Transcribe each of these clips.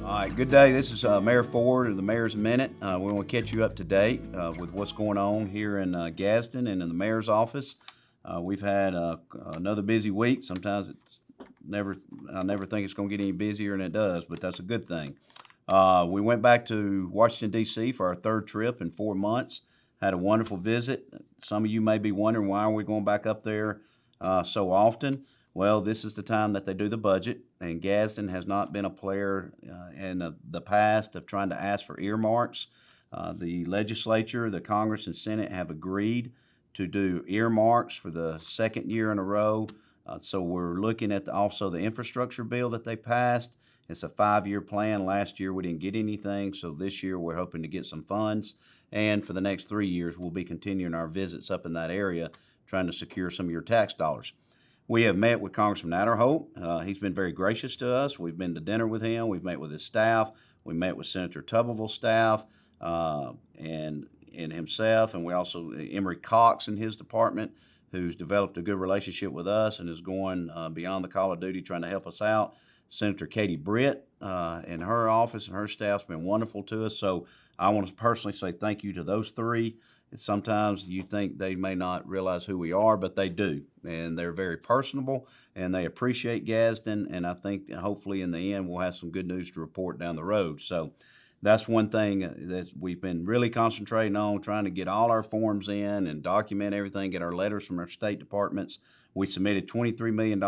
All right, good day. This is Mayor Ford of the Mayor's Minute. We want to catch you up to date with what's going on here in Gadsden and in the mayor's office. We've had another busy week. Sometimes I never think it's going to get any busier, and it does, but that's a good thing. We went back to Washington, D.C. for our third trip in 4 months. Had a wonderful visit. Some of you may be wondering, why are we going back up there so often? Well, this is the time that they do the budget, and Gadsden has not been a player in the past of trying to ask for earmarks. The legislature, the Congress, and Senate have agreed to do earmarks for the second year in a row. So we're looking at also the infrastructure bill that they passed. It's a 5-year plan. Last year we didn't get anything, so this year we're hoping to get some funds. And for the next 3 years, we'll be continuing our visits up in that area, trying to secure some of your tax dollars. We have met with Congressman Aderholt. He's been very gracious to us. We've been to dinner with him. We've met with his staff. We met with Senator Tuberville's staff and himself, and we also Emory Cox in his department, who's developed a good relationship with us and is going beyond the call of duty, trying to help us out. Senator Katie Britt in her office and her staff's been wonderful to us. So I want to personally say thank you to those three. Sometimes you think they may not realize who we are, but they do. And they're very personable, and they appreciate Gadsden. And I think hopefully in the end we'll have some good news to report down the road. So that's one thing that we've been really concentrating on, trying to get all our forms in and document everything, get our letters from our state departments. We submitted $23 million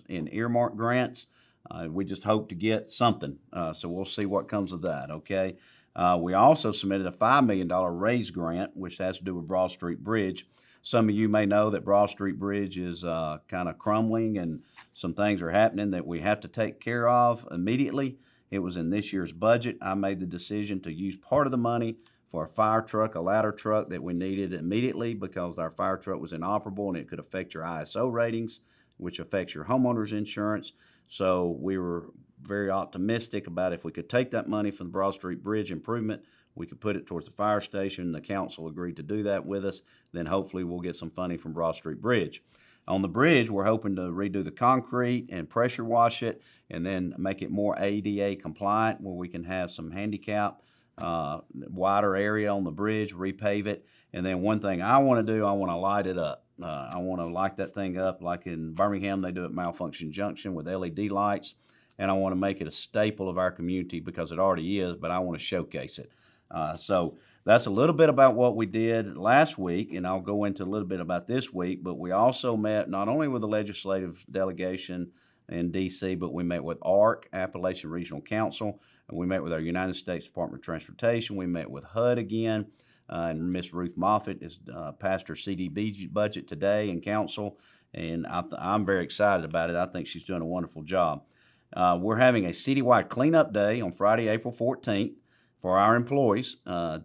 in earmark grants. We just hope to get something. So we'll see what comes of that, okay? We also submitted a $5 million raise grant, which has to do with Broad Street Bridge. Some of you may know that Broad Street Bridge is kind of crumbling, and some things are happening that we have to take care of immediately. It was in this year's budget. I made the decision to use part of the money for a fire truck, a ladder truck that we needed immediately because our fire truck was inoperable and it could affect your ISO ratings, which affects your homeowner's insurance. So we were very optimistic about if we could take that money from the Broad Street Bridge improvement, we could put it towards the fire station. The council agreed to do that with us. Then hopefully we'll get some funding from Broad Street Bridge. On the bridge, we're hoping to redo the concrete and pressure wash it and then make it more ADA compliant, where we can have some handicap, wider area on the bridge, repave it. And then one thing I want to do, I want to light it up. I want to light that thing up like in Birmingham they do at Malfunction Junction with LED lights. And I want to make it a staple of our community because it already is, but I want to showcase it. So that's a little bit about what we did last week, and I'll go into a little bit about this week. But we also met not only with the legislative delegation in D.C., but we met with ARC, Appalachian Regional Council, and we met with our United States Department of Transportation. We met with HUD again, and Miss Ruth Moffitt is passed her CDB budget today in council, and I'm very excited about it. I think she's doing a wonderful job. We're having a citywide cleanup day on Friday, April 14th for our employees.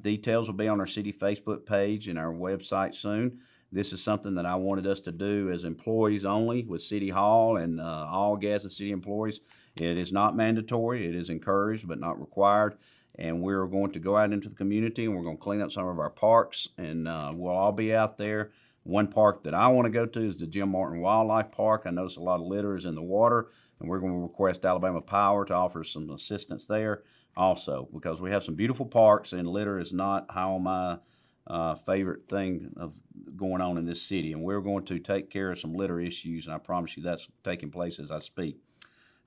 Details will be on our city Facebook page and our website soon. This is something that I wanted us to do as employees only with City Hall and all Gadsden City employees. It is not mandatory. It is encouraged but not required. And we're going to go out into the community and we're going to clean up some of our parks, and we'll all be out there. One park that I want to go to is the Jim Martin Wildlife Park. I notice a lot of litter is in the water, and we're going to request Alabama Power to offer some assistance there also, because we have some beautiful parks, and litter is not high on my favorite thing of going on in this city. And we're going to take care of some litter issues, and I promise you that's taking place as I speak.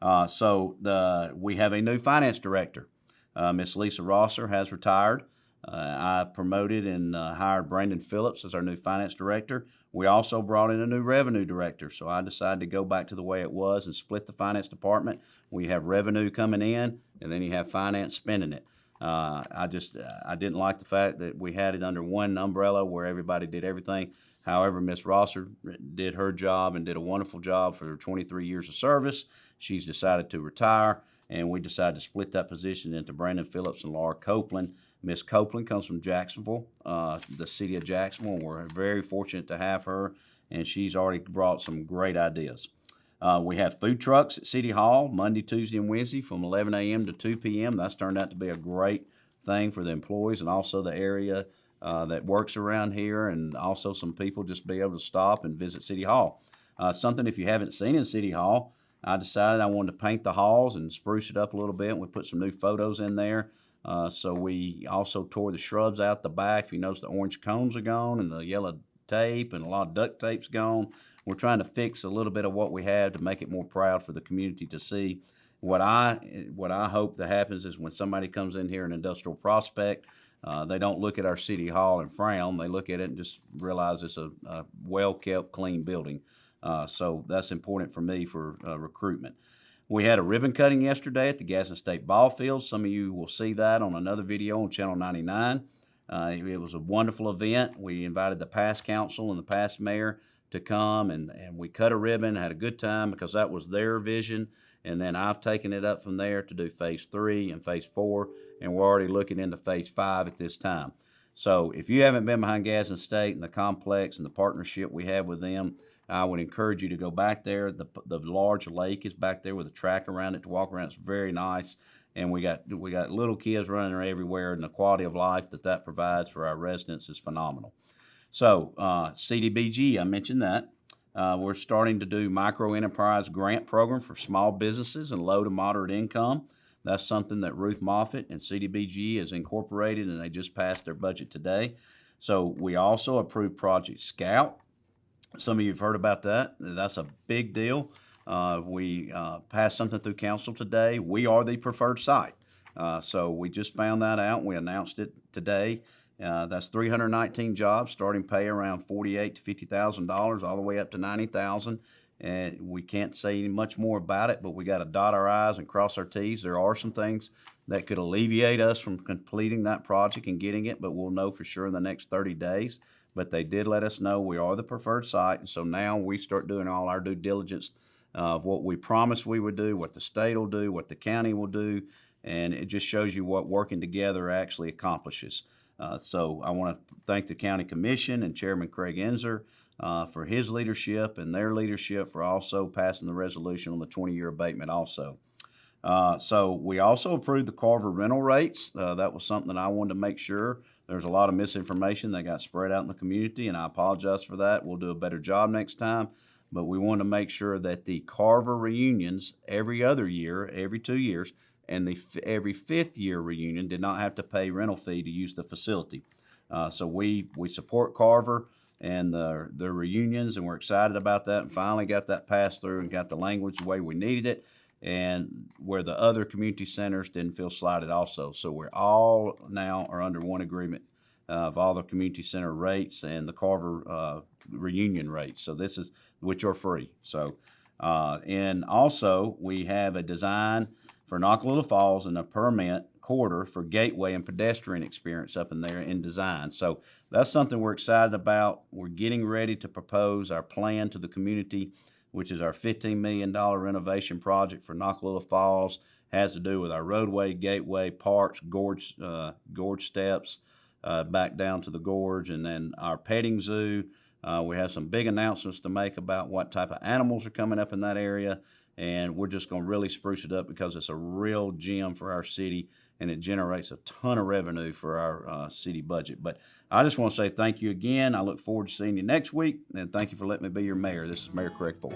We have a new finance director. Miss Lisa Rosser has retired. I promoted and hired Brandon Phillips as our new finance director. We also brought in a new revenue director, so I decided to go back to the way it was and split the finance department. We have revenue coming in, and then you have finance spending it. I didn't like the fact that we had it under one umbrella where everybody did everything. However, Miss Rosser did her job and did a wonderful job for her 23 years of service. She's decided to retire, and we decided to split that position into Brandon Phillips and Laura Copeland. Miss Copeland comes from Jacksonville, the city of Jacksonville, and we're very fortunate to have her, and she's already brought some great ideas. We have food trucks at City Hall Monday, Tuesday, and Wednesday from 11 a.m. to 2 p.m. That's turned out to be a great thing for the employees and also the area that works around here, and also some people just be able to stop and visit City Hall. Something if you haven't seen in City Hall, I decided I wanted to paint the halls and spruce it up a little bit. We put some new photos in there. So we also tore the shrubs out the back. If you notice, the orange cones are gone and the yellow tape and a lot of duct tape's gone. We're trying to fix a little bit of what we have to make it more proud for the community to see. What I hope that happens is when somebody comes in here in Industrial Prospect, they don't look at our city hall and frown. They look at it and just realize it's a well-kept, clean building. So that's important for me for recruitment. We had a ribbon cutting yesterday at the Gadsden State Ball Field. Some of you will see that on another video on Channel 99. It was a wonderful event. We invited the past council and the past mayor to come, and we cut a ribbon, had a good time because that was their vision. And then I've taken it up from there to do phase 3 and phase 4, and we're already looking into phase 5 at this time. So if you haven't been behind Gadsden State and the complex and the partnership we have with them, I would encourage you to go back there. The large lake is back there with a track around it to walk around. It's very nice. And we got little kids running there everywhere, and the quality of life that provides for our residents is phenomenal. So CDBG, I mentioned that. We're starting to do micro enterprise grant program for small businesses and low to moderate income. That's something that Ruth Moffitt and CDBG has incorporated, and they just passed their budget today. So we also approved Project Scout. Some of you have heard about that. That's a big deal. We passed something through council today. We are the preferred site. So we just found that out. We announced it today. That's 319 jobs, starting pay around $48,000 to $50,000, all the way up to $90,000. And we can't say much more about it, but we got to dot our I's and cross our T's. There are some things that could alleviate us from completing that project and getting it, but we'll know for sure in the next 30 days. But they did let us know we are the preferred site, and so now we start doing all our due diligence of what we promised we would do, what the state will do, what the county will do, and it just shows you what working together actually accomplishes. So I want to thank the County Commission and Chairman Craig Enzer for his leadership and their leadership for also passing the resolution on the 20-year abatement also. So we also approved the Carver rental rates. That was something that I wanted to make sure. There's a lot of misinformation that got spread out in the community, and I apologize for that. We'll do a better job next time. But we want to make sure that the Carver reunions every other year, every 2 years, and every 5th year reunion did not have to pay rental fee to use the facility. So we support Carver and the reunions, and we're excited about that, and finally got that passed through and got the language the way we needed it, and where the other community centers didn't feel slighted also. So we're all now are under one agreement of all the community center rates and the Carver reunion rates. So this is, which are free. So, and also we have a design for Noccalula Falls and a permit quarter for gateway and pedestrian experience up in there in design. So that's something we're excited about. We're getting ready to propose our plan to the community, which is our $15 million renovation project for Noccalula Falls. Has to do with our roadway, gateway, parks, gorge steps back down to the gorge, and then our petting zoo. We have some big announcements to make about what type of animals are coming up in that area, and we're just going to really spruce it up because it's a real gem for our city, and it generates a ton of revenue for our city budget. But I just want to say thank you again. I look forward to seeing you next week, and thank you for letting me be your mayor. This is Mayor Craig Ford.